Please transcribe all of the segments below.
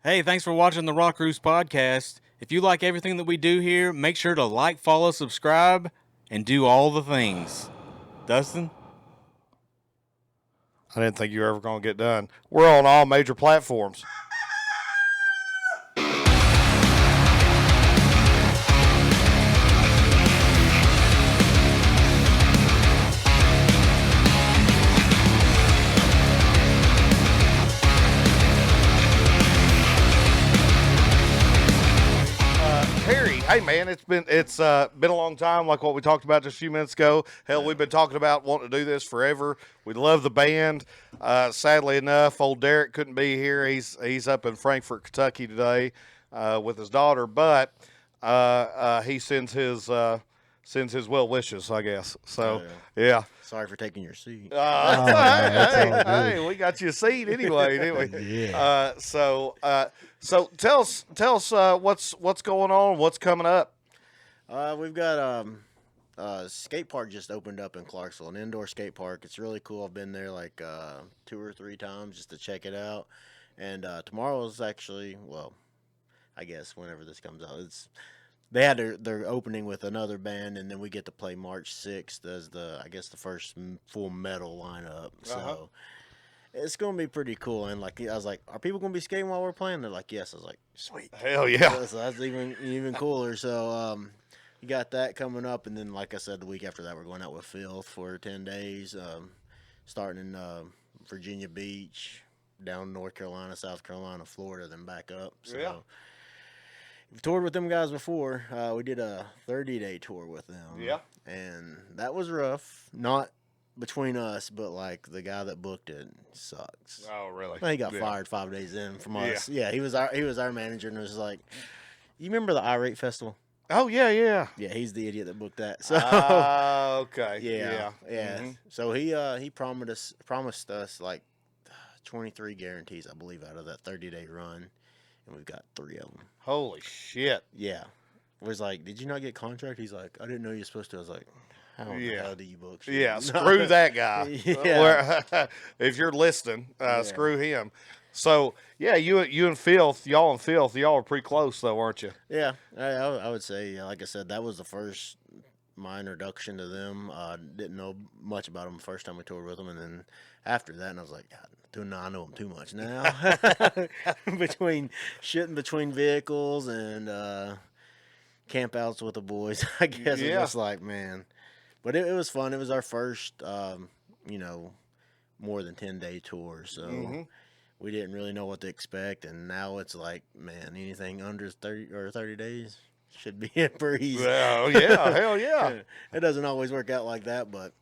Hey, thanks for watching the Roost podcast. If you like everything that we do here, make sure to like, follow, subscribe, and do all the things. Dustin? I didn't think you were ever going to get done. We're on all major platforms. Perry, hey man, it's been a long time, like what we talked about just a few minutes ago. Hell, we've been talking about wanting to do this forever. We love the band. Sadly enough, old Derek couldn't be here. He's up in Frankfort, Kentucky today with his daughter, but he sends his well wishes, I guess. So yeah. Sorry for taking your seat. Hey, we got you a seat anyway, didn't we? Yeah. So tell us what's going on, what's coming up. We've got a skate park just opened up in Clarksville, an indoor skate park. It's really cool. I've been there like 2 or 3 times just to check it out. And tomorrow is actually, well, I guess whenever this comes out, they had their opening with another band, and then we get to play March 6th as the first full metal lineup. So it's gonna be pretty cool. And like I was like, are people gonna be skating while we're playing? They're like, yes. I was like, sweet. Hell yeah. So that's even cooler. So you got that coming up, and then like I said, the week after that, we're going out with Filth for 10 days, starting in Virginia Beach, down North Carolina, South Carolina, Florida, then back up. So. Yeah. We've toured with them guys before. We did a 30-day tour with them. Yeah. And that was rough. Not between us, but like the guy that booked it sucks. Oh, really? He got fired 5 days in from us. Yeah, he was our manager, and it was like, you remember the Irate Festival? Oh yeah. Yeah, he's the idiot that booked that. So okay. yeah. Mm-hmm. So he promised us like 23 guarantees, I believe, out of that 30-day run. And we've got 3 of them. Holy shit. Yeah. It was like, did you not get contract? He's like, I didn't know you were supposed to. I was like, how in the hell do you book shit? Yeah, screw that guy. Yeah. If you're listening, screw him. So, yeah, you and Filth, y'all are pretty close, though, aren't you? Yeah, I would say, like I said, that was the first, my introduction to them. Didn't know much about them the first time we toured with them. And then after that, and I was like, God, I know them too much now. Between shitting between vehicles and campouts with the boys, I guess. Yeah. It's just like, man. But it was fun. It was our first, more than 10-day tour. So we didn't really know what to expect. And now it's like, man, anything under 30 days should be a breeze. Well, yeah, hell yeah. It doesn't always work out like that, but,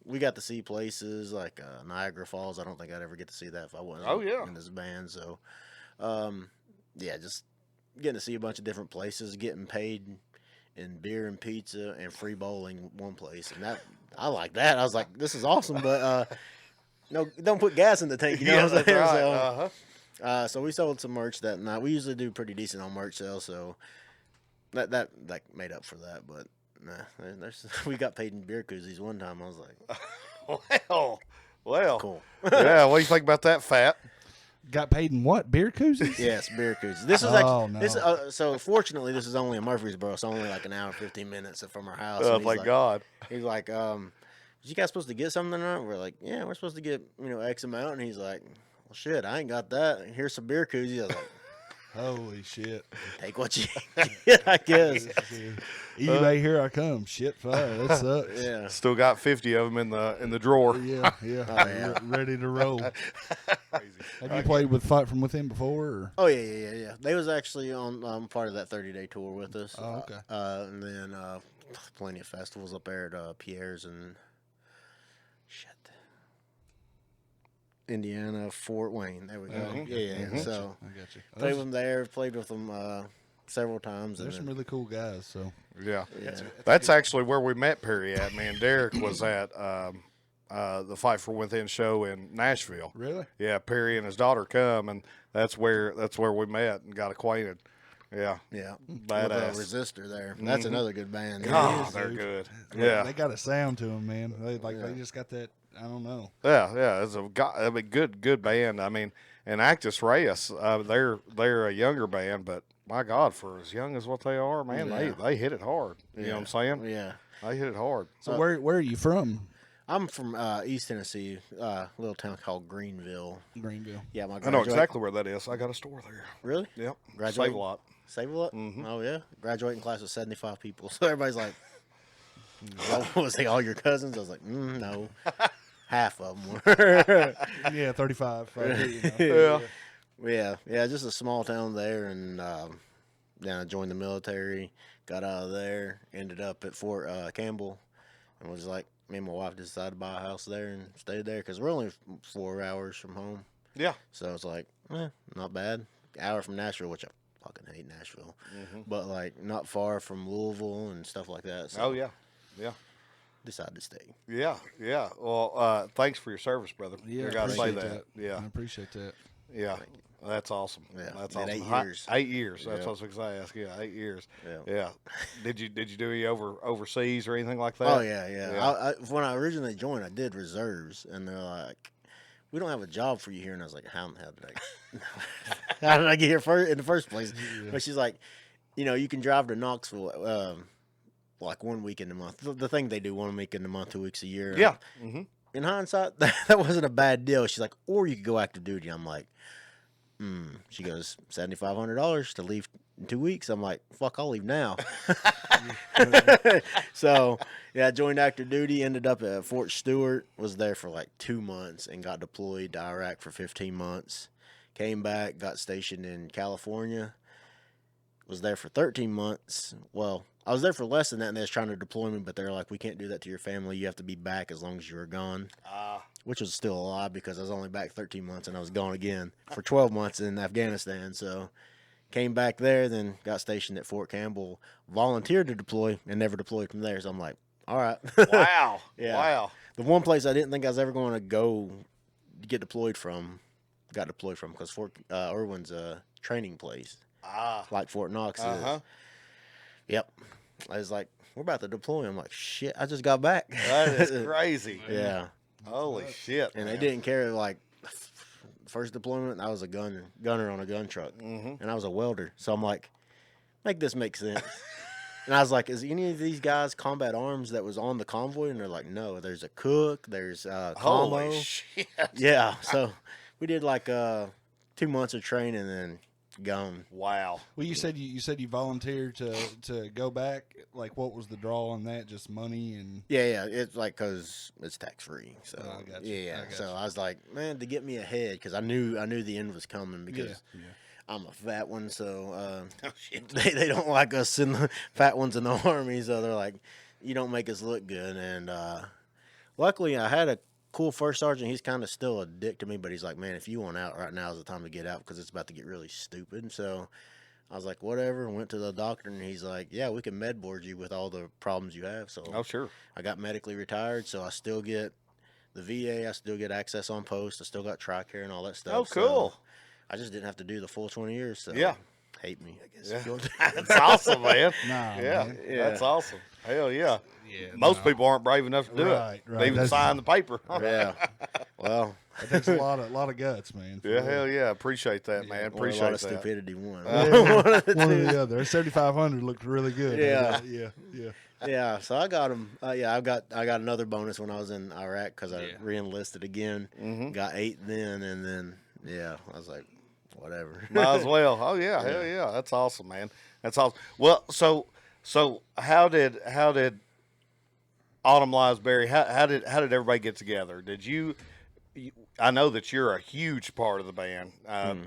we got to see places like Niagara Falls. I don't think I'd ever get to see that if I wasn't in this band. So, just getting to see a bunch of different places, getting paid in beer and pizza and free bowling one place. And that I like that. I was like, this is awesome, but no, don't put gas in the tank. You know what I'm saying? Right. So we sold some merch that night. We usually do pretty decent on merch sales, so that made up for that, but. Nah, we got paid in beer koozies one time. I was like, well, cool. Yeah, what do you think about that, Fat? Got paid in what? Beer koozies? Yes, beer koozies. This is so fortunately, this is only in Murfreesboro. It's only like an hour and 15 minutes from our house. Oh, my God. He's like, was you guys supposed to get something or not? We're like, yeah, we're supposed to get, X amount. And he's like, well, shit, I ain't got that. Here's some beer koozies. I was like, holy shit. Take what you get, I guess. eBay, here I come. Shit fire. That sucks. Yeah. Still got 50 of them in the drawer. Yeah. Oh, yeah. Ready to roll. Crazy. Have you played with Fight From Within before? Or? Oh, yeah. They was actually on part of that 30-day tour with us. Oh, okay. And then plenty of festivals up there at Pierre's and Indiana, Fort Wayne. There we go. Yeah. So I got you. played with them there. Played with them several times. There's some really cool guys. So yeah. That's actually where we met Perry at. Me and Derek was at the Fight For Within show in Nashville. Really? Yeah. Perry and his daughter come, and that's where we met and got acquainted. Yeah. Badass. With Resistor there. That's another good band. Oh, they're good. Yeah. They got a sound to them, man. They just got that. I don't know. Yeah, it's a good band. I mean, and Actus Reus, they're a younger band, but my God, for as young as what they are, man, they hit it hard. You know what I'm saying? Yeah. They hit it hard. So where are you from? I'm from East Tennessee, a little town called Greenville. Greenville. Yeah, my I know exactly where that is. I got a store there. Really? Yep. Graduate? Save a lot. Save a lot? Oh, yeah. Graduating class was 75 people. So everybody's like, what was they, all your cousins? I was like, no. Half of them were. Yeah, 35. Right, Yeah. Yeah, just a small town there. And then I joined the military, got out of there, ended up at Fort Campbell, and was like, me and my wife decided to buy a house there and stayed there because we're only 4 hours from home. Yeah. So it's like, not bad. Hour from Nashville, which I fucking hate Nashville, but like not far from Louisville and stuff like that. So Oh, yeah. Yeah. decided to stay. Yeah. Yeah. Well, thanks for your service, brother. Yeah, I got to say appreciate that. Yeah. I appreciate that. Yeah. That's awesome. Yeah. That's Did awesome. 8 years. 8 years. That's Yeah. what I was going to ask. Yeah, 8 years. Yeah. Yeah. Did you do any overseas or anything like that? Oh yeah. I, when I originally joined, I did reserves, and they're like, "We don't have a job for you here." And I was like, "How in the hell did how did I get here in the first place?" But she's like, you can drive to Knoxville, like 1 week in the month. The thing they do 1 week in the month, 2 weeks a year. Yeah. In hindsight, that wasn't a bad deal. She's like, or you could go active duty. I'm like, She goes, $7,500 to leave in 2 weeks. I'm like, fuck, I'll leave now. So, yeah, I joined active duty, ended up at Fort Stewart, was there for like 2 months, and got deployed to Iraq for 15 months. Came back, got stationed in California, was there for 13 months. Well, I was there for less than that, and they was trying to deploy me, but they're like, we can't do that to your family. You have to be back as long as you were gone. Which was still a lie because I was only back 13 months and I was gone again for 12 months in Afghanistan. So came back there, then got stationed at Fort Campbell, volunteered to deploy, and never deployed from there. So I'm like, all right. Wow. Yeah. Wow. The one place I didn't think I was ever going to go get deployed from, got deployed from because Fort Irwin's a training place. Like Fort Knox is. Yep. I was like, we're about to deploy. I'm like, shit, I just got back. That is crazy. Yeah. Holy shit. And man. they didn't care. Like, first deployment, I was a gunner on a gun truck. And I was a welder. So I'm like, make this make sense. And I was like, is any of these guys combat arms that was on the convoy? And they're like, no, there's a cook, there's Holy commo. shit. Yeah. So we did like 2 months of training and then gone. Wow. Well, you said you volunteered to go back. Like, what was the draw on that? Just money and Yeah. It's like because it's tax free. So Oh, I got you. yeah. I got So you. I was like, man, to get me ahead because I knew the end was coming because I'm a fat one. So they don't like us in the fat ones in the army. So they're like, you don't make us look good. And luckily, I had a cool first sergeant. He's kind of still a dick to me, but he's like, man, if you want out right now is the time to get out because it's about to get really stupid. So I was like, whatever. Went to the doctor, and he's like, yeah, we can med board you with all the problems you have. So Oh, sure. I got medically retired, so I still get the VA. I still get access on post. I still got TRICARE and all that stuff. Oh, cool. So I just didn't have to do the full 20 years. So Yeah. hate me, I guess. Yeah. That's awesome, man. Nah, Yeah. man. That's awesome. Hell yeah. Yeah, Most people aren't brave enough to do Right, it. right. They even That's- sign the paper. Yeah. Well, It takes a lot of guts, man. for Yeah, real. hell yeah. Appreciate that, man. or a Appreciate lot of that. stupidity one. Yeah, One of the one or two. the other. 7,500 looked really good. Yeah. Yeah. Yeah, so I got him. I got another bonus when I was in Iraq because I re-enlisted again. Got 8 then, and then I was like, whatever. Might as well. Oh yeah, hell yeah. That's awesome, man. That's awesome. Well, so how did Autumn Lies Berry? How did everybody get together? Did you? I know that you're a huge part of the band,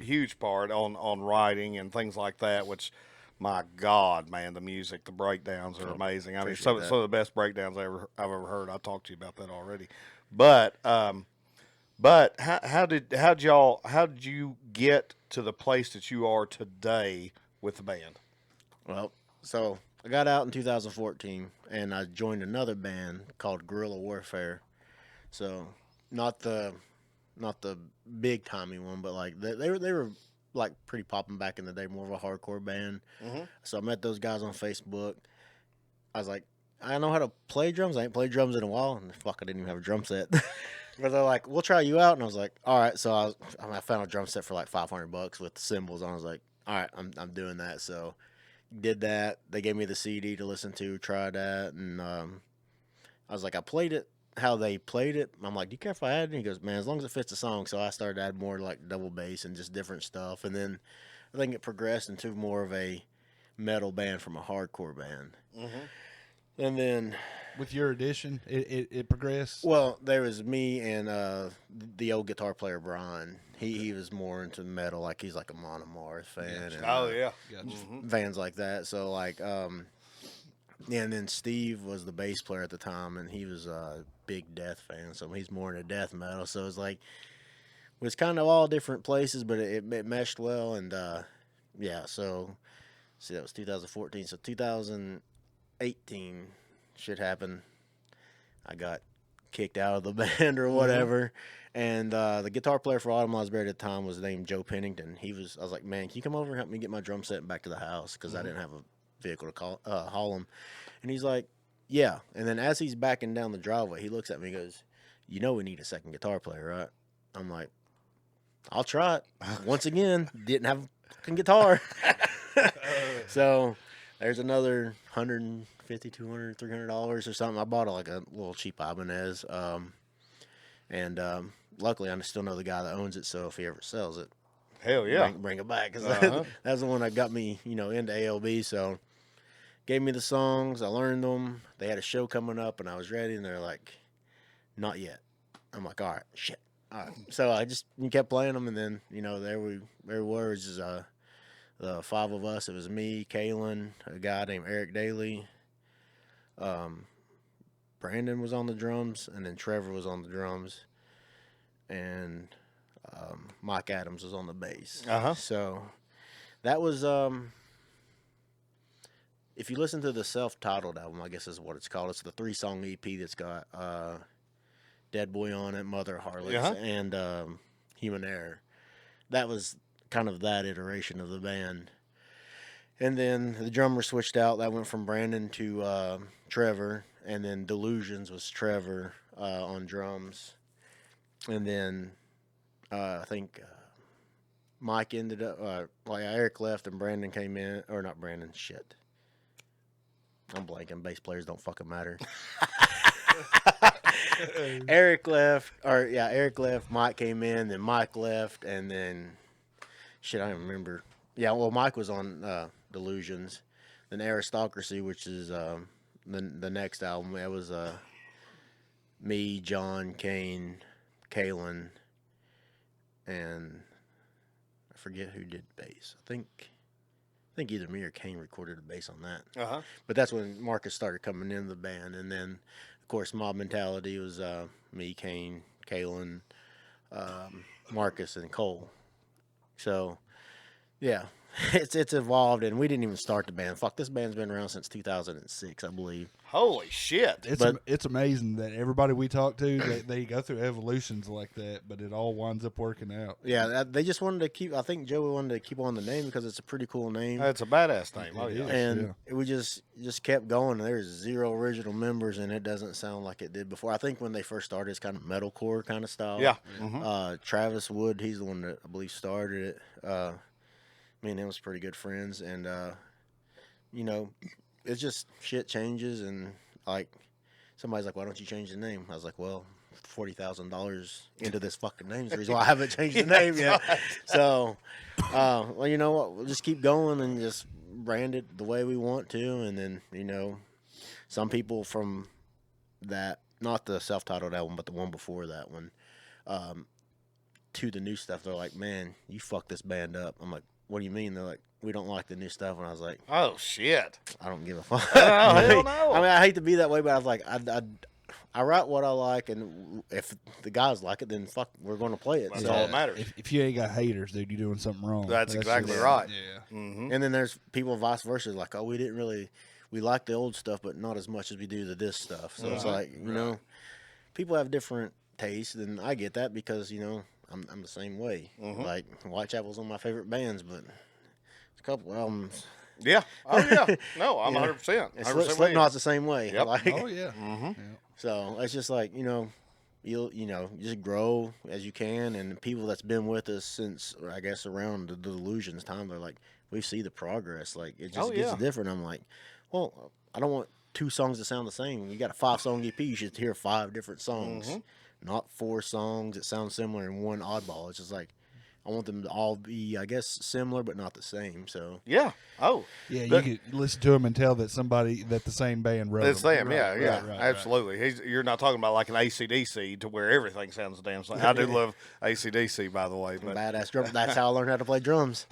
huge part on writing and things like that. Which, my God, man, the music, the breakdowns are amazing. I mean, some of the best breakdowns I've ever heard. I talked to you about that already, but how did you get to the place that you are today with the band? Well, so I got out in 2014, and I joined another band called Guerrilla Warfare. So not the big timey one, but like they were like pretty popping back in the day, more of a hardcore band. So I met those guys on Facebook. I was like, I know how to play drums. I ain't played drums in a while, and fuck, I didn't even have a drum set. But they're like, we'll try you out, and I was like, all right. So I found a drum set for like $500 with the cymbals on. I was like, all right, I'm doing that. So did that. They gave me the CD to listen to, try that, and I was like, I played it how they played it. I'm like, do you care if I add it? And he goes, man, as long as it fits the song. So I started adding more like double bass and just different stuff, and then I think it progressed into more of a metal band from a hardcore band, and then. With your addition, it progressed. Well, there was me and the old guitar player Brian. He was more into metal, like he's like a Monomars fan. And, yeah. Gotcha. fans like that. So like, yeah. And then Steve was the bass player at the time, and he was a big Death fan. So he's more into death metal. So it's like, it was kind of all different places, but it meshed well. And yeah, so see, that was 2014. So 2018. Shit happened. I got kicked out of the band or whatever, and the guitar player for Autumn Lies Buried at the time was named Joe Pennington. I was like, man, can you come over and help me get my drum set back to the house because I didn't have a vehicle to haul him. And he's like, yeah. And then as he's backing down the driveway, he looks at me and goes, you know we need a second guitar player, right? I'm like, I'll try it. Once again, didn't have a fucking guitar. So there's another $150, $200, $300 or something. I bought like a little cheap Ibanez, and luckily I still know the guy that owns it. So if he ever sells it, hell yeah, bring it back because that's the one that got me, into ALB. So gave me the songs, I learned them. They had a show coming up, and I was ready, and they're like, "Not yet." I'm like, "All right, shit." All right. So I just kept playing them, and then there we were. It was the five of us. It was me, Kalen, a guy named Eric Daly. Brandon was on the drums, and then Trevor was on the drums, and Mike Adams was on the bass. So that was if you listen to the self-titled album, I guess is what it's called. It's the 3-song EP that's got Dead Boy on it, Mother Harlots, and Human Error. That was kind of that iteration of the band. And then the drummer switched out. That went from Brandon to Trevor. And then Delusions was Trevor on drums. And then I think Mike ended up, Eric left and Brandon came in. Or not Brandon, shit. I'm blanking. Bass players don't fucking matter. Eric left. Eric left. Mike came in. Then Mike left. And then, shit, I don't remember. Yeah, well, Mike was on Delusions. Then Aristocracy, which is the next album. It was me, John, Kane, Kalen, and I forget who did bass. I think either me or Kane recorded the bass on that. But that's when Marcus started coming into the band. And then, of course, Mob Mentality was me, Kane, Kalen, Marcus, and Cole. So, yeah, it's evolved, and we didn't even start the band. Fuck, this band's been around since 2006, I believe. Holy shit! It's amazing that everybody we talk to, they go through evolutions like that, but it all winds up working out. Yeah, they just wanted to keep. I think Joey wanted to keep on the name because it's a pretty cool name. It's a badass name. Oh yeah, and we just kept going. There's 0 original members, and it doesn't sound like it did before. I think when they first started, it's kind of metalcore kind of style. Yeah. Travis Wood, he's the one that I believe started it. Me and him was pretty good friends, and it's just shit changes, and like somebody's like, "Why don't you change the name?" I was like, "Well, $40,000 into this fucking name is the reason why I haven't changed the name yet." So, well, you know what? We'll just keep going and just brand it the way we want to, and then some people from that, not the self-titled album, but the one before that one, to the new stuff, they're like, "Man, you fucked this band up." I'm like, "What do you mean?" They're like, "We don't like the new stuff." And I was like, "Oh shit, I don't give a fuck." Oh, hell no. I mean, I hate to be that way, but I was like, I write what I like, and if the guys like it, then fuck, we're going to play it. That's all that matters. If you ain't got haters, dude, you're doing something wrong. That's exactly right. Yeah. And then there's people vice versa, like, "Oh, we like the old stuff, but not as much as we do this stuff." So it's like, people have different tastes, and I get that because I'm the same way. Like Whitechapel's one of my favorite bands, but it's a couple albums. Yeah. Oh yeah. No, I'm 100%. Slipknot's the same way. Yep. Like, Oh yeah. So it's just like, you just grow as you can, and people that's been with us since, I guess, around the Delusions time, they're like, we see the progress. Like it just gets different. I'm like, well, I don't want 2 songs to sound the same. You got a 5-song EP, you should hear 5 different songs, not 4 songs that sound similar and one oddball. It's just like I want them to all be, I guess, similar but not the same. So Yeah. Oh. Yeah, you could listen to them and tell that the same band wrote It's them. them. Yeah. Absolutely. You're not talking about like an AC/DC to where everything sounds the damn same. I do love AC/DC, by the way. But badass drum. That's how I learned how to play drums.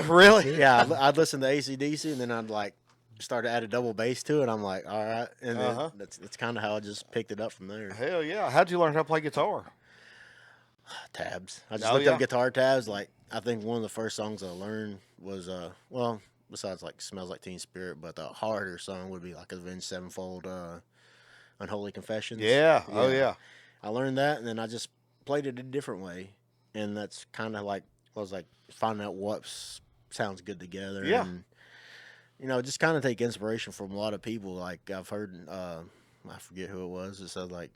really? Yeah, I'd listen to AC/DC, and then I'd like start to add a double bass to it. I'm like, all right, and then that's kind of how I just picked it up from there. Hell yeah. How'd you learn how to play guitar? Tabs. I just looked up guitar tabs. Like I think one of the first songs I learned was well, besides like "Smells Like Teen Spirit," but the harder song would be like "Avenged Sevenfold," "Unholy Confessions." Yeah. Oh yeah. I learned that, and then I just played it a different way, and that's kind of like I was like finding out what sounds good together. Yeah. And, just kind of take inspiration from a lot of people. Like I've heard, I forget who it was. It said like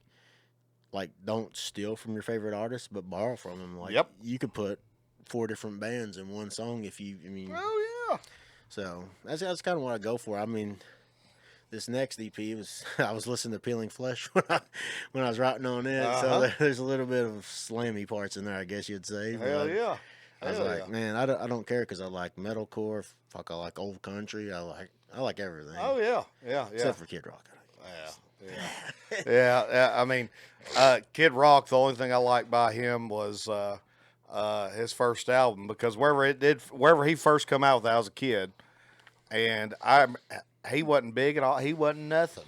don't steal from your favorite artist, but borrow from them. Like you could put 4 different bands in one song if you. Oh yeah. So that's kind of what I go for. I mean, this next EP was I was listening to Peeling Flesh when I was writing on it. So there's a little bit of slammy parts in there, I guess you'd say. Hell yeah. I was like, man, I don't care because I like metalcore. Fuck, I like old country. I like everything. Oh yeah. Except for Kid Rock. Yeah. I mean, Kid Rock. The only thing I liked by him was his first album, because wherever he first come out with, I was a kid, and he wasn't big at all. He wasn't nothing,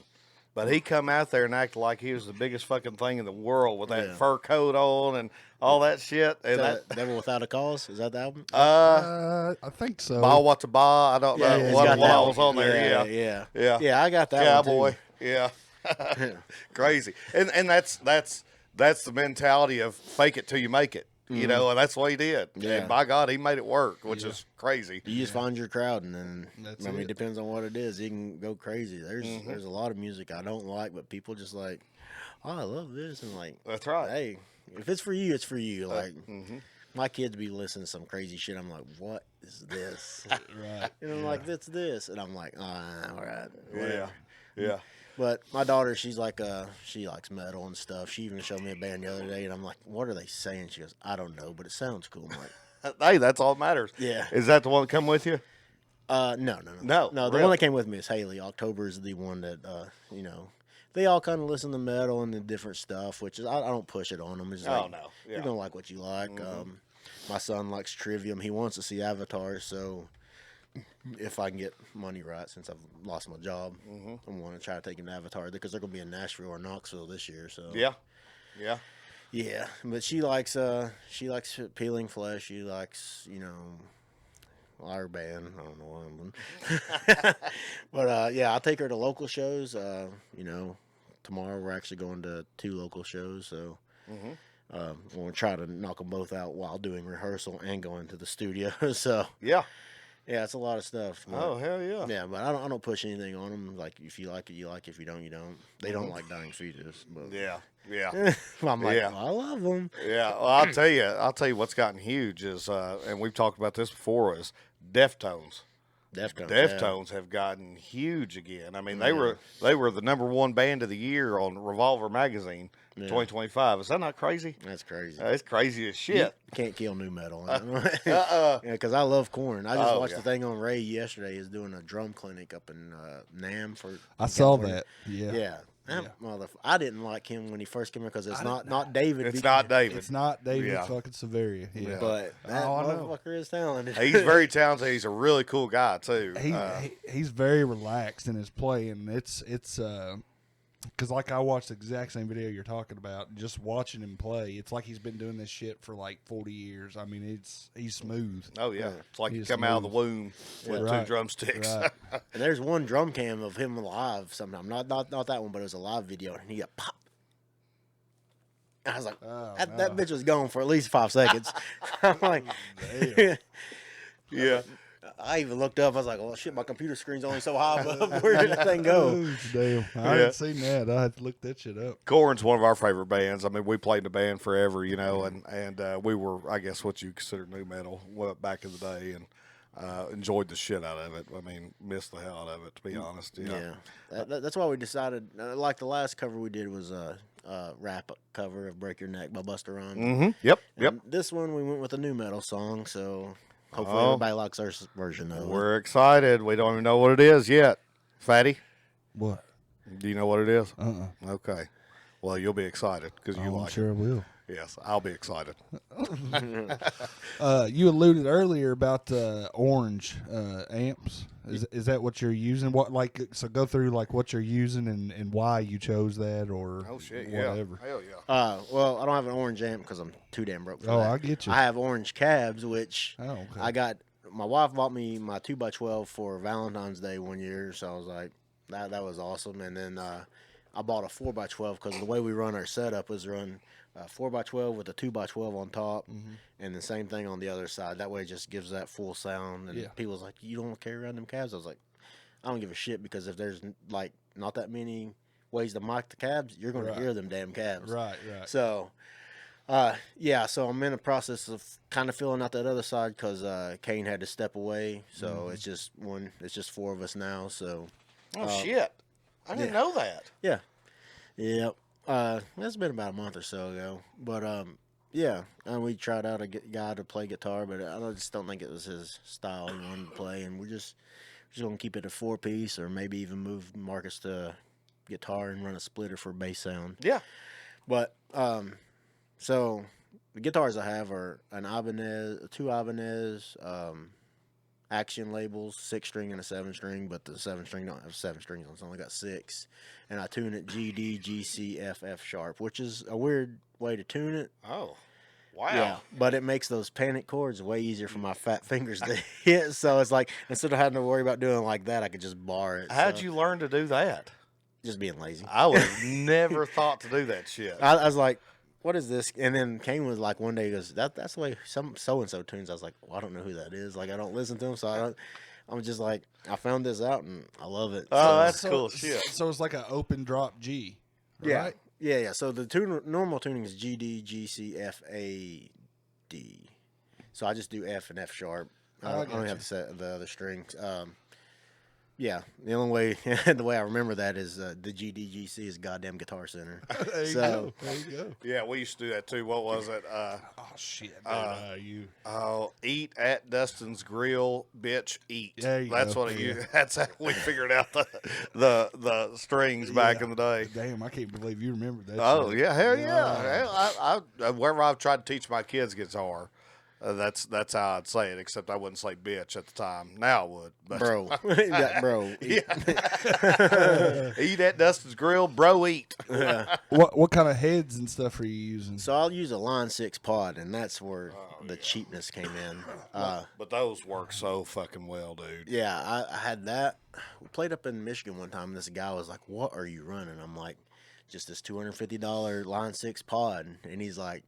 but he come out there and acted like he was the biggest fucking thing in the world with that fur coat on and all that shit. And that Devil Without a Cause, is that the album? I think so. Ba What's a Ba? I don't know what was on there. Yeah. I got that Cowboy. one too. Yeah. Crazy. And that's the mentality of fake it till you make it. And that's what he did. Yeah. And by God, he made it work, which is crazy. You just find your crowd, and then it it depends on what it is. You can go crazy. There's a lot of music I don't like, but people just like, oh, I love this, and like, That's right. hey, if it's for you, it's for you. Like, my kids be listening to some crazy shit. I'm like, what is this? Right. And I'm like, that's this, and I'm like, all right, whatever. Yeah. But my daughter, she's like, she likes metal and stuff. She even showed me a band the other day, and I'm like, what are they saying? She goes, I don't know, but it sounds cool. I'm like, Hey, that's all that matters. Yeah. Is that the one that come with you? No. No, The really? one that came with me is Haley. October is the one that, they all kind of listen to metal and the different stuff, which is, I don't push it on them. It's like, no. Yeah. you're going to like what you like. My son likes Trivium. He wants to see Avatar, so if I can get money right, since I've lost my job, I'm going to try to take him to Avatar, because they're going to be in Nashville or Knoxville this year. So Yeah. But she likes Peeling Flesh. She likes our band. I don't know what but I'll take her to local shows. Tomorrow we're actually going to 2 local shows, so we're going to try to knock them both out while doing rehearsal and going to the studio. So yeah, it's a lot of stuff. But, Oh, hell yeah. yeah, but I don't push anything on them. Like, if you like it, you like it. If you don't, you don't. They don't like Dying Fetus. But Yeah. I'm like, Yeah. I love them. Yeah. Well, I'll tell you what's gotten huge is, and we've talked about this before, is Deftones. Deftones have gotten huge again. I mean, they were the number 1 band of the year on Revolver magazine, 2025. Is that not crazy? That's crazy. It's crazy as shit. You can't kill new metal. Yeah, because I love Korn. I just watched the thing on Ray yesterday. Is doing a drum clinic up in Nam for. I saw California. that. Yeah. I didn't like him when he first came in because it's not David. It's not David. It's not David Yeah. fucking Severia. Yeah. But that I know. motherfucker is talented. He's very talented. He's a really cool guy too. He's very relaxed in his play, and it's because like I watched the exact same video you're talking about. Just watching him play, it's like he's been doing this shit for like 40 years. I mean, he's smooth. Oh yeah, it's like you He's come out of the smooth. womb with Right. 2 drumsticks. Right. And there's one drum cam of him live sometime. Not that one, but it was a live video, and he got pop. I was like, that bitch was gone for at least 5 seconds. I'm like, Yeah. I even looked up. I was like, "Oh shit, my computer screen's only so high above. Where did that thing go?" Damn, I hadn't seen that. I had to look that shit up. Corn's one of our favorite bands. I mean, we played in the band forever, you know, and we were, I guess, what you consider new metal back in the day, and enjoyed the shit out of it. I mean, missed the hell out of it, to be honest. Yeah, that's why we decided. Like the last cover we did was a rap cover of "Break Your Neck" by Busta Rhymes. Mm-hmm. Yep. And this one we went with a new metal song, so hopefully everybody likes our version of it. We're excited. We don't even know what it is yet. Fatty, What? do you know what it is? Uh-uh. Okay. Well, you'll be excited because you I'm like sure it. I will. Yes, I'll be excited. You alluded earlier about orange amps. Is that what you're using? What so go through like what you're using and why you chose that or Oh shit! whatever. Yeah. Hell yeah. Well, I don't have an orange amp because I'm too damn broke for Oh, that. I get you. I have orange cabs, which Oh, okay. I got. My wife bought me my 2x12 for Valentine's Day one year, so I was like, that was awesome. And then I bought a 4x12 because the way we run our setup was run 4x12 with a 2x12 on top, and the same thing on the other side. That way, it just gives that full sound. And people's like, "You don't carry around them cabs?" I was like, "I don't give a shit because if there's like not that many ways to mic the cabs, you're going to hear them damn cabs." Right. So, so I'm in the process of kind of filling out that other side because Kane had to step away. So it's just four of us now. So, Shit! I didn't know that. yeah, yep. It's been about a month or so ago, but and we tried out a guy to play guitar, but I just don't think it was his style he wanted to play, and we're just gonna keep it a 4-piece, or maybe even move Marcus to guitar and run a splitter for bass sound. Yeah. But so the guitars I have are two Ibanez, action labels, 6-string and a 7-string, but the 7-string don't have 7 strings. It's only got 6, and I tune it G, D, G, C, F, F sharp, which is a weird way to tune it. Oh. Wow. Yeah, but it makes those panic chords way easier for my fat fingers to hit. So it's like instead of having to worry about doing it like that, I could just bar it. How'd you learn to do that? Just being lazy. I would have never thought to do that shit. I was like, what is this? And then Kane was like, one day he goes, that's the way some so-and-so tunes. I was like, well, I don't know who that is. Like, I don't listen to him, so I'm just like, I found this out and I love it. Oh, that's cool shit. So it's like an open drop G. Right? Yeah. So the normal tuning is G, D, G, C, F, A, D. So I just do F and F sharp. I don't have the other strings. Yeah, the only way, the way I remember that is the GDGC is goddamn Guitar Center. There you go. There you go. Yeah, we used to do that too. What was it? Oh shit! You. Oh, eat at Dustin's Grill, bitch, eat. There you That's go. what it used. That's how we figured out the strings back in the day. Damn, I can't believe you remember that. Oh shit. yeah, hell yeah! Hell, I wherever I've tried to teach my kids guitar, that's how I'd say it. Except I wouldn't say bitch at the time. Now I would, but Bro. Bro. yeah. Eat at Dustin's Grill, bro. Eat. What kind of heads and stuff are you using? So I'll use a Line 6 pod, and that's where the cheapness came in. But those work so fucking well, dude. Yeah, I had that. We played up in Michigan one time, and this guy was like, "What are you running?" I'm like, "Just this $250 Line 6 pod," and he's like,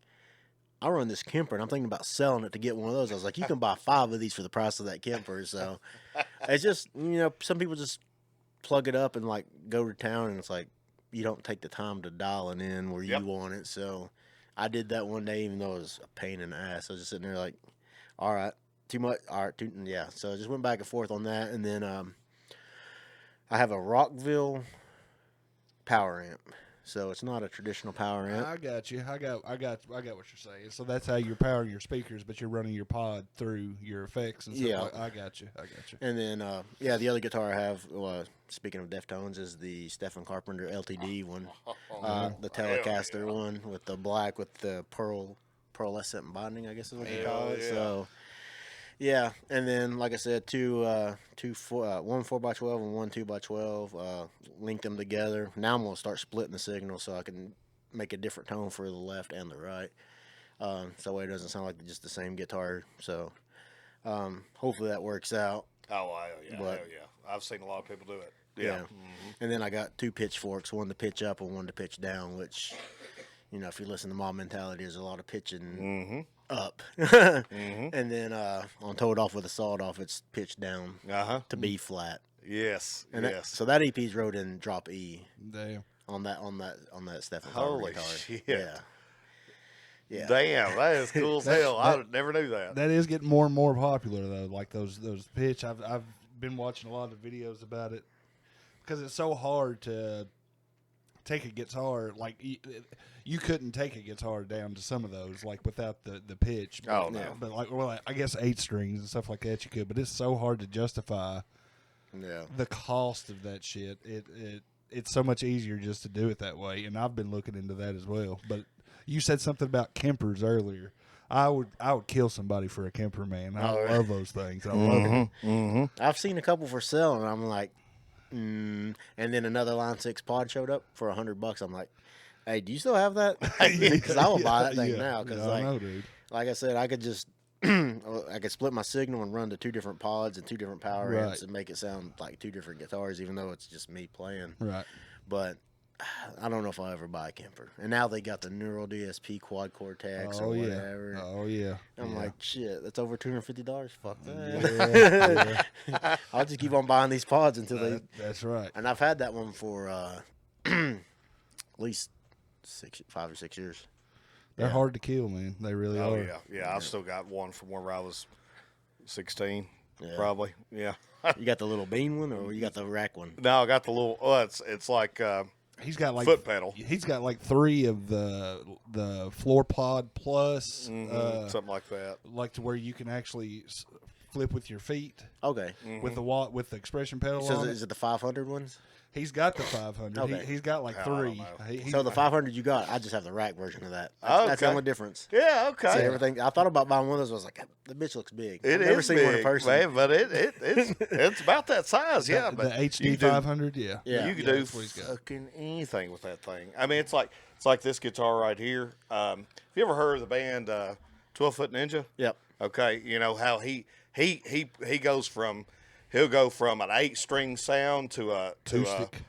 "I run this Kemper, and I'm thinking about selling it to get one of those." I was like, "You can buy 5 of these for the price of that Kemper." So it's just, some people just plug it up and like go to town, and it's like you don't take the time to dial it in where you want it. So I did that one day, even though it was a pain in the ass. I was just sitting there like, all right, too much. All right, yeah. So I just went back and forth on that, and then I have a Rockville power amp. So it's not a traditional power amp. I got you. I got what you're saying. So that's how you're powering your speakers, but you're running your pod through your effects and stuff. Yeah. I got you. And then, the other guitar I have, speaking of Deftones, is the Stephen Carpenter LTD one, the Telecaster one with the black with the pearlescent bonding, I guess is what you call it. Yeah. So, yeah. And then, like I said, one 4x12 and one 2x12, linked them together. Now I'm going to start splitting the signal so I can make a different tone for the left and the right. So that way it doesn't sound like just the same guitar. So hopefully that works out. Oh, yeah, But- hell yeah. I've seen a lot of people do it. Yeah. And then I got 2 pitchforks, one to pitch up and one to pitch down, which, if you listen to Mob Mentality, there's a lot of pitching up, Mm-hmm. and then on Toed Off with a Sawed Off, it's pitched down to B flat. Yes. And yes. so that EP's wrote in drop E Damn. on that Stephen Holy guitar. shit. Yeah. Yeah. Damn, that is cool as hell. I never knew that. That is getting more and more popular though. Like those pitch. I've been watching a lot of videos about it because it's so hard to take a guitar. Like you couldn't take a guitar down to some of those like without the pitch. Oh, no. But like, well, I guess 8 strings and stuff like that you could. But it's so hard to justify the cost of that shit. It's so much easier just to do it that way. And I've been looking into that as well. But you said something about Kempers earlier. I would kill somebody for a Kemper, man. I love those things. I love them. Mm-hmm. I've seen a couple for sale, and I'm like, and then another Line 6 pod showed up for $100. I'm like, hey, do you still have that? Because I will buy that thing now. Because I know, dude. Like I said, I could just I could split my signal and run to 2 different pods and 2 different power amps and make it sound like 2 different guitars, even though it's just me playing. Right. But I don't know if I'll ever buy a Kemper. And now they got the Neural DSP quad Cortex or whatever. Oh yeah. I'm like, shit, that's over $250. Fuck Yeah. that. I'll just keep on buying these pods until they. That's right. And I've had that one for at least 5 or 6 years. They're hard to kill, man. They really Oh, are. yeah. I've still got one from where I was 16, Yeah. probably. Yeah. You got the little bean one, or you got the rack one? No, I got the little. Oh, it's like He's got like foot pedal. He's got like 3 of the floor pod plus, something like that. like to where you can actually flip with your feet Okay. with the expression pedal So on is it the 500 ones? He's got the 500. Okay. He's got like I don't 3. know. So the 500 you got, I just have the rack version of that. That's the Okay. only difference. Yeah. Okay. So everything. I thought about buying one of those. I was like, the bitch looks big. It I've never is seen big, one in person. man, but it's about that size. Yeah, the but HD you do- 500. Yeah. Yeah. you can Yeah, do that's what he's got. fucking anything with that thing. I mean, it's like this guitar right here. Have you ever heard of the band 12 Foot Ninja? Yep. Okay, you know how he goes from he'll go from an 8-string sound to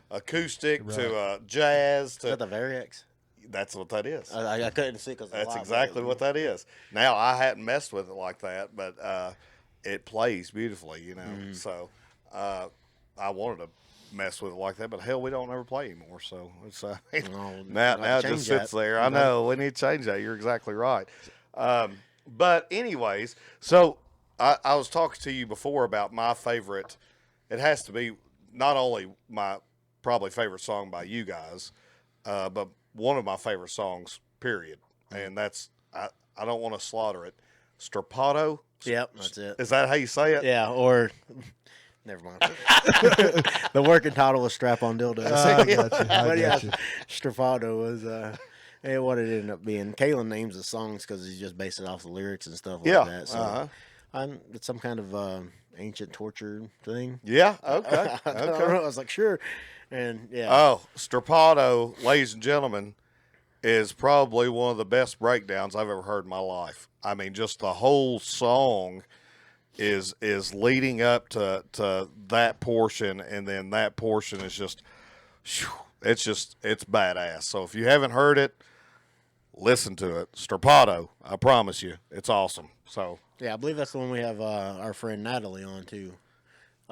acoustic Right. to jazz Is to that the Variax? that's what that is. I couldn't see because That's exactly what that is. Now I hadn't messed with it like that, but it plays beautifully, you know. So I wanted to mess with it like that, but hell, we don't ever play anymore. So it's now it just sits there. I know we need to change that. You're exactly right. But anyways, so I was talking to you before about my favorite. It has to be not only my probably favorite song by you guys, but one of my favorite songs, period. And that's I don't want to slaughter it. Strapato. Yep, that's it. Is that how you say it? Yeah, or never mind. The working title was Strap On Dildos. I got you. I But yeah, got you. Strafado was what it ended up being. Kalen names the songs because he's just based it off the lyrics and stuff like that. So it's some kind of ancient torture thing. Yeah. Okay. I don't Okay. know. I was like, sure. And yeah. Oh, Strapato, ladies and gentlemen, is probably one of the best breakdowns I've ever heard in my life. I mean, just the whole song is leading up to that portion, and then that portion is just, it's badass. So if you haven't heard it, listen to it. Strapato, I promise you, it's awesome. So Yeah, I believe that's the one we have our friend Natalie on too.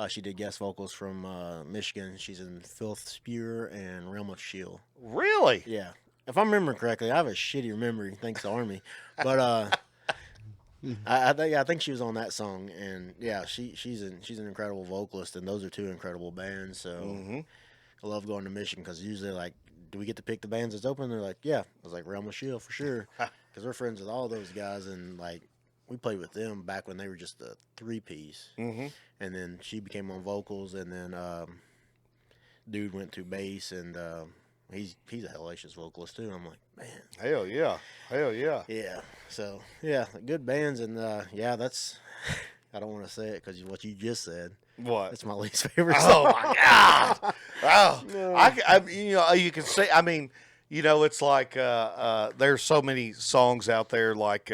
She did guest vocals from Michigan. She's in Filth Spewer and Realm of Shield. really, Yeah. If I'm remembering correctly, I have a shitty memory thanks to Army. But I think she was on that song, and yeah, she's an incredible vocalist, and those are 2 incredible bands. So I love going to Michigan because usually like, do we get to pick the bands that's open? They're like, yeah. I was like, Realm of Shield for sure, because we're friends with all those guys, and like we played with them back when they were just a 3-piece, and then she became on vocals, and then dude went to bass, and he's a hellacious vocalist too. I'm like, man, hell yeah, yeah. So yeah, good bands, and yeah, that's. I don't want to say it because what you just said. What? It's my least favorite Oh song. my god! Oh, you know, you can say. I mean, You know, it's like there's so many songs out there like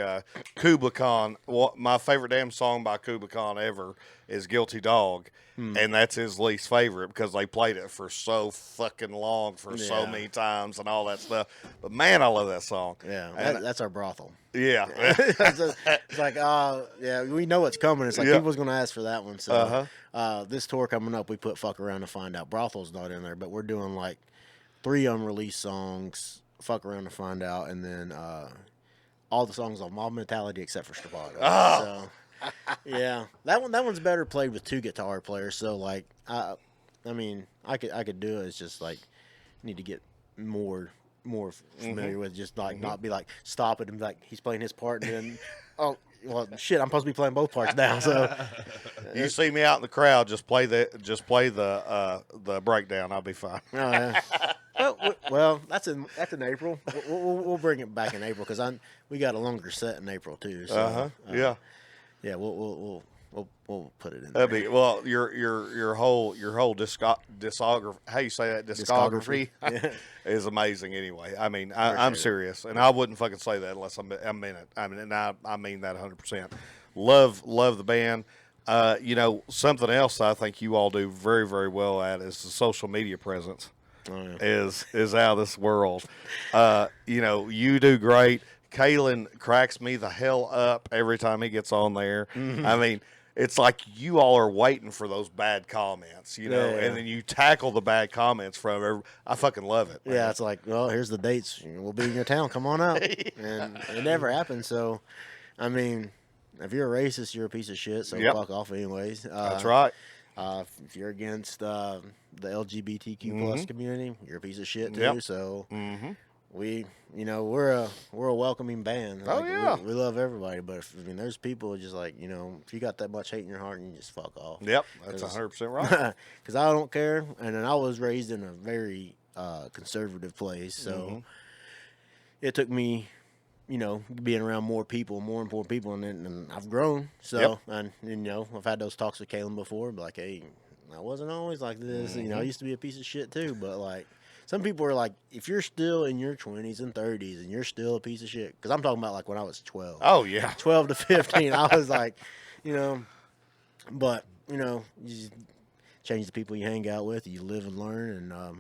Kubla Khan. My favorite damn song by Kubla Khan ever is Guilty Dog. And that's his least favorite because they played it for so fucking long, for so Yeah. many times and all that stuff. But man, I love that song. Yeah, And, that's our brothel. yeah. It's like, yeah, we know what's coming. It's like Yeah. people's gonna ask for that one. So, this tour coming up, we put "Fuck Around to Find Out." Brothel's not in there, but we're doing like 3 unreleased songs. "Fuck Around to Find Out," and then all the songs on Mob Mentality except for Staccato. Oh. So, yeah, that one's better played with 2 guitar players. So, like, I mean, I could do it. It's just like need to get more familiar with, just like not be like stop it and be like he's playing his part and then oh well shit, I'm supposed to be playing both parts now. So You see me out in the crowd, just play the breakdown. I'll be fine. oh, yeah. Well, that's in April. We'll bring it back in April because we got a longer set in April too. So Yeah. yeah, we'll put it in That'd there. be well. Your whole discography. How you say that? Discography is amazing. Anyway, I mean, I'm serious, and I wouldn't fucking say that unless I mean it. I mean, and I mean that 100%. Love the band. You know, something else I think you all do very, very well at is the social media presence. Oh, yeah. Is out of this world. You know, you do great. Kalen cracks me the hell up every time he gets on there. I mean, it's like you all are waiting for those bad comments, you know, Yeah. and then you tackle the bad comments from every. I fucking love it. Man. Yeah, it's like, well, here's the dates. We'll be in your town. Come on out. And it never happened. So, I mean, if you're a racist, you're a piece of shit. So Yep. fuck off, anyways. That's right. If you're against the LGBTQ plus community, you're a piece of shit too. Yep. So Mm-hmm. we're a welcoming band. Oh, Like, yeah. we love everybody. But there's people just like if you got that much hate in your heart, you just fuck off. Yep, that's 100% right. Because I don't care, and then I was raised in a very conservative place, so Mm-hmm. it took me, being around more important people, and I've grown. So, Yep. and I've had those talks with Kalen before, but like, hey, I wasn't always like this. Mm-hmm. I used to be a piece of shit too, but like. Some people are like, if you're still in your 20s and 30s and you're still a piece of shit, because I'm talking about like when I was 12. Oh yeah. 12 to 15, I was like, but, you just change the people you hang out with, you live and learn, and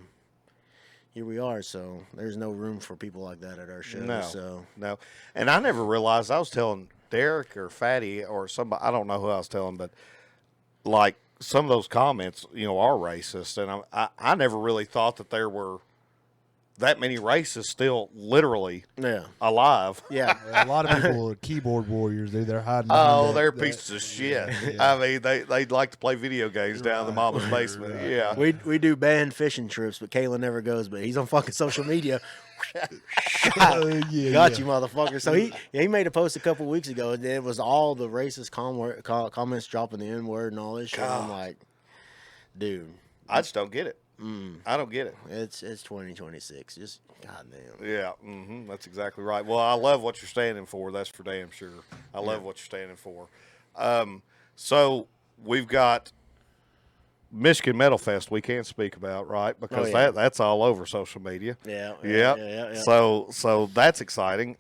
here we are. So there's no room for people like that at our show. No. So No, and I never realized. I was telling Derek or Fatty or somebody. I don't know who I was telling, but like some of those comments, are racist, and I never really thought that there were that many racists still literally yeah, alive. yeah. A lot of people are keyboard warriors, dude. They're hiding. Oh, behind they're that- pieces of shit. Yeah. I mean, they'd like to play video games down in the mama's basement. Right. Yeah. We do band fishing trips, but Kayla never goes. But he's on fucking social media. Yeah, Got yeah. you, motherfucker. So he made a post a couple weeks ago, and it was all the racist comments dropping the N word and all this shit. I'm like, dude, I just don't get it. Mm. I don't get it. it's 2026. Just goddamn. Yeah, that's exactly right. Well, I love what you're standing for. That's for damn sure. I love what you're standing for. So we've got Michigan Metal Fest we can't speak about, right? Because yeah. that's all over social media. Yeah. So that's exciting.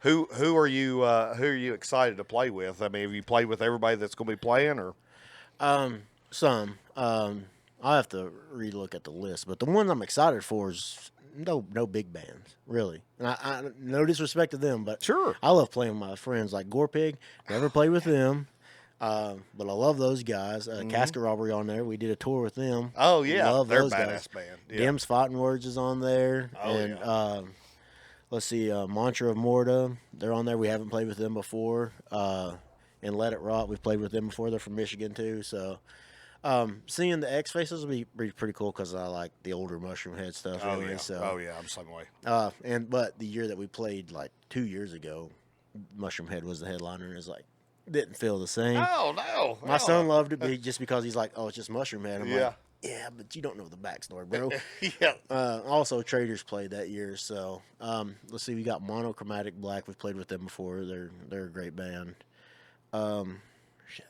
Who are you excited to play with? I mean, have you played with everybody that's going to be playing, or? Some. I have to relook at the list, but the one I'm excited for is no big bands, really. And I no disrespect to them, but Sure. I love playing with my friends like Gore Pig. Never played with them, but I love those guys. Casket Robbery on there. We did a tour with them. Oh yeah, Love they're a those badass guys. band. Yeah. Dim's Fighting Words is on there, Oh, and yeah. let's see, Mantra of Morta. They're on there. We haven't played with them before. And Let It Rot. We've played with them before. They're from Michigan too, so. Seeing the X Faces will be pretty cool because I like the older Mushroom Head stuff. Oh anyway, yeah. So, Oh yeah. I'm the same way. but the year that we played like 2 years ago, Mushroom Head was the headliner, and it's like didn't feel the same. Oh no. My son loved it just because he's like, oh, it's just Mushroom Head. I'm Yeah. like, yeah, but you don't know the backstory, bro. Yeah. Also, Traders played that year, so let's see. We got Monochromatic Black. We've played with them before. They're a great band. Shit,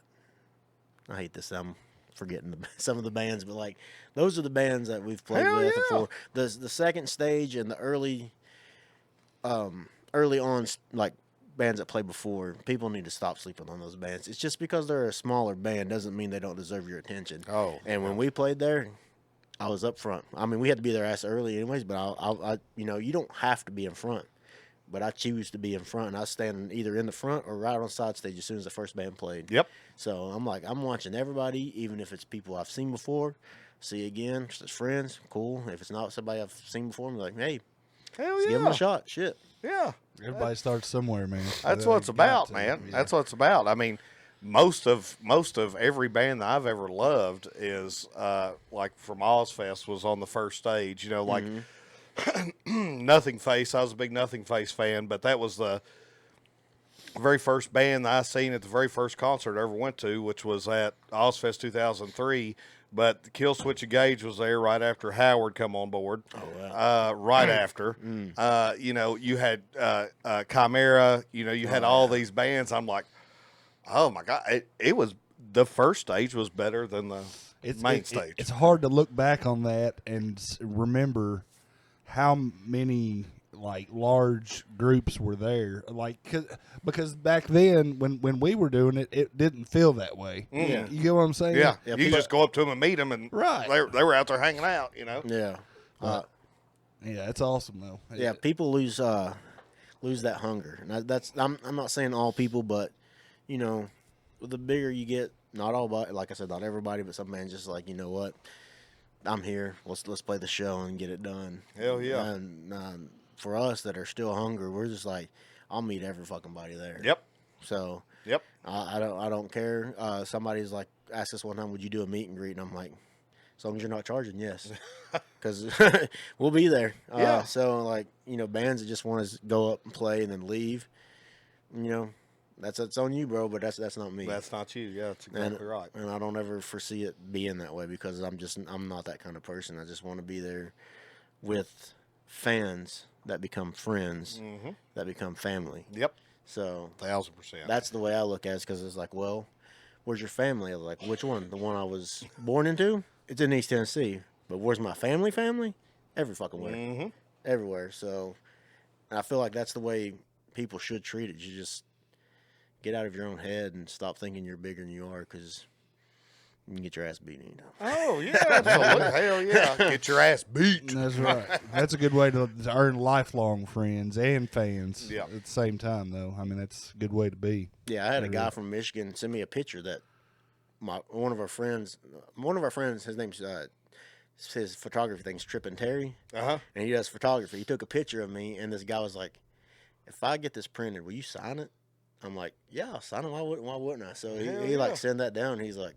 I hate this. I'm forgetting some of the bands, but like those are the bands that we've played Hell with yeah. before. The second stage and the early on like bands that play before, people need to stop sleeping on those bands. It's just because they're a smaller band doesn't mean they don't deserve your attention. Oh, and when we played there, I was up front. I mean, we had to be there ass early anyways, but I you don't have to be in front. But I choose to be in front, and I was standing either in the front or right on side stage as soon as the first band played. Yep. So I'm watching everybody, even if it's people I've seen before. See again, if it's friends, cool. If it's not somebody I've seen before, I'm like, hey, Hell let's yeah. give them a shot. Shit. Yeah. Everybody starts somewhere, man. That's They what it's got about, to, man. yeah. That's what it's about. I mean, most of every band that I've ever loved is like from Ozfest was on the first stage. You know, like Nothing Face. I was a big Nothing Face fan, but that was the very first band that I seen at the very first concert I ever went to, which was at Ozfest 2003. But the Kill Switch Engage was there right after Howard come on board. Oh, wow. Right after. You know, you had Chimera. You know, you had all these bands. I'm like, oh my God! It was the first stage was better than the main stage. It's hard to look back on that and remember how many like large groups were there. Like, because back then when we were doing it, it didn't feel that way. Yeah. You get what I'm saying? Yeah, Yeah, you just go up to them and meet them, and Right. they were out there hanging out. You know. Yeah. Yeah, it's awesome though. Yeah, people lose that hunger. And I'm not saying all people, but you know, the bigger you get, not all, but like I said, not everybody, but some man just like, you know what, I'm here. Let's play the show and get it done. Hell yeah. And for us that are still hungry, we're just like, I'll meet every fucking body there. Yep. So Yep. I don't care. Somebody's like asked us one time, would you do a meet and greet? And I'm like, as long as you're not charging, yes, because we'll be there. Yeah. So like, you know, bands that just want to go up and play and then leave, you know, that's on you, bro. But that's not me. That's not you. Yeah, that's exactly right. And I don't ever foresee it being that way because I'm not that kind of person. I just want to be there with fans that become friends, that become family. Yep. So 1000%. that's the way I look at it because it's like, well, where's your family? I was like, which one? The one I was born into? It's in East Tennessee. But where's my family? Every fucking where. Everywhere. So I feel like that's the way people should treat it. You just get out of your own head and stop thinking you're bigger than you are because you can get your ass beat anytime. Oh, yeah, absolutely. Hell yeah. Get your ass beat. That's right. That's a good way to earn lifelong friends and fans. Yeah. At the same time, though. I mean, that's a good way to be. Yeah, I had a guy from Michigan send me a picture that one of our friends, his name's his photography thing's Trippin' Terry, and he does photography. He took a picture of me, and this guy was like, "If I get this printed, will you sign it?" I'm like, "Yeah, I'll sign it. Why wouldn't I?" So he like sent that down. And he's like,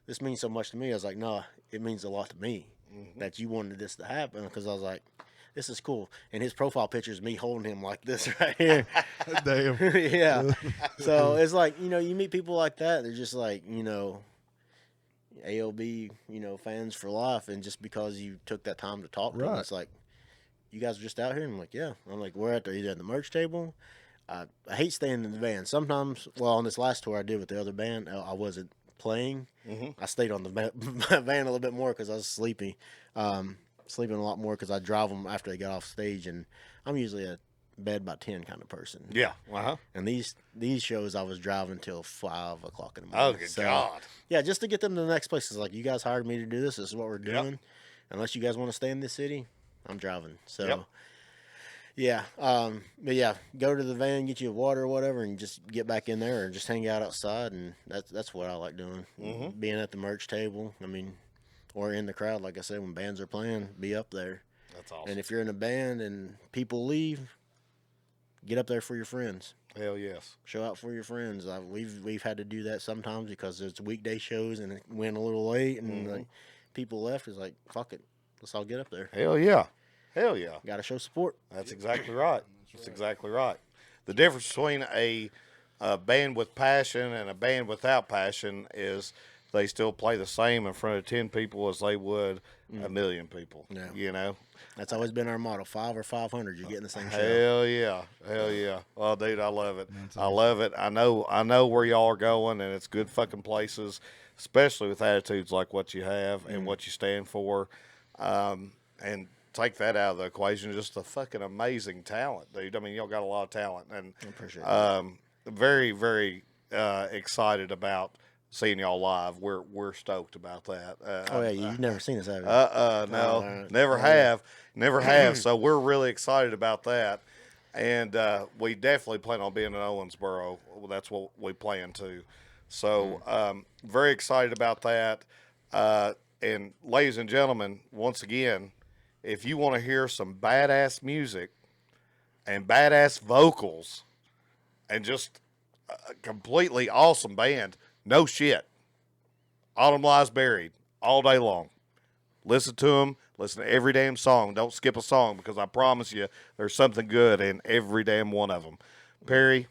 "This means so much to me." I was like, "No, it means a lot to me that you wanted this to happen." Because I was like, "This is cool." And his profile picture is me holding him like this right here. Damn. Yeah. So it's like, you know, you meet people like that. They're just like, you know, AOB, you know, fans for life. And just because you took that time to talk to them, it's like, you guys are just out here? And I'm like, yeah. I'm like, we're either at the merch table. I hate staying in the van. Sometimes, well, on this last tour I did with the other band, I wasn't playing. I stayed on the van a little bit more because I was sleepy. Sleeping a lot more because I drive them after they got off stage. And I'm usually a bed by 10 kind of person. Yeah. And these shows I was driving till 5 o'clock in the Oh, morning. good God. Yeah, just to get them to the next place. It's like, you guys hired me to do this. This is what we're doing. Unless you guys want to stay in this city, I'm driving. So, yeah. But yeah, go to the van, get you a water or whatever, and just get back in there and just hang out outside. And that's what I like doing. Being at the merch table. I mean, or in the crowd, like I said, when bands are playing, be up there. That's awesome. And if you're in a band and people leave, get up there for your friends. Hell yes. Show out for your friends. We've had to do that sometimes because it's weekday shows and it went a little late and like people left. It's like, fuck it, let's all get up there. Hell yeah. Hell yeah. Got to show support. That's exactly right. That's exactly right. The difference between a band with passion and a band without passion is they still play the same in front of 10 people as they would a million people. Yeah. You know? That's always been our motto: 5 or 500. You're getting the same show. Hell yeah, hell yeah. Oh, dude, I love it. I love it. I know where y'all are going, and it's good fucking places, especially with attitudes like what you have and what you stand for. And take that out of the equation, just a fucking amazing talent, dude. I mean, y'all got a lot of talent, and I appreciate it. very, very excited about seeing y'all live. We're stoked about that. Oh yeah, you've never seen us, have you? No, right. never have, never have. So we're really excited about that, and we definitely plan on being in Owensboro. That's what we plan to. So very excited about that. And ladies and gentlemen, once again, if you want to hear some badass music and badass vocals and just a completely awesome band, no shit. Autumn Lies Buried all day long. Listen to them. Listen to every damn song. Don't skip a song, because I promise you there's something good in every damn one of them. Perry,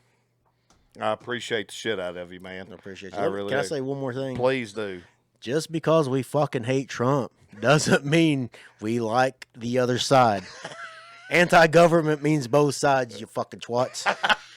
I appreciate the shit out of you, man. I appreciate you. I really Can I do. say one more thing? Please do. Just because we fucking hate Trump doesn't mean we like the other side. Anti-government means both sides, you fucking twats.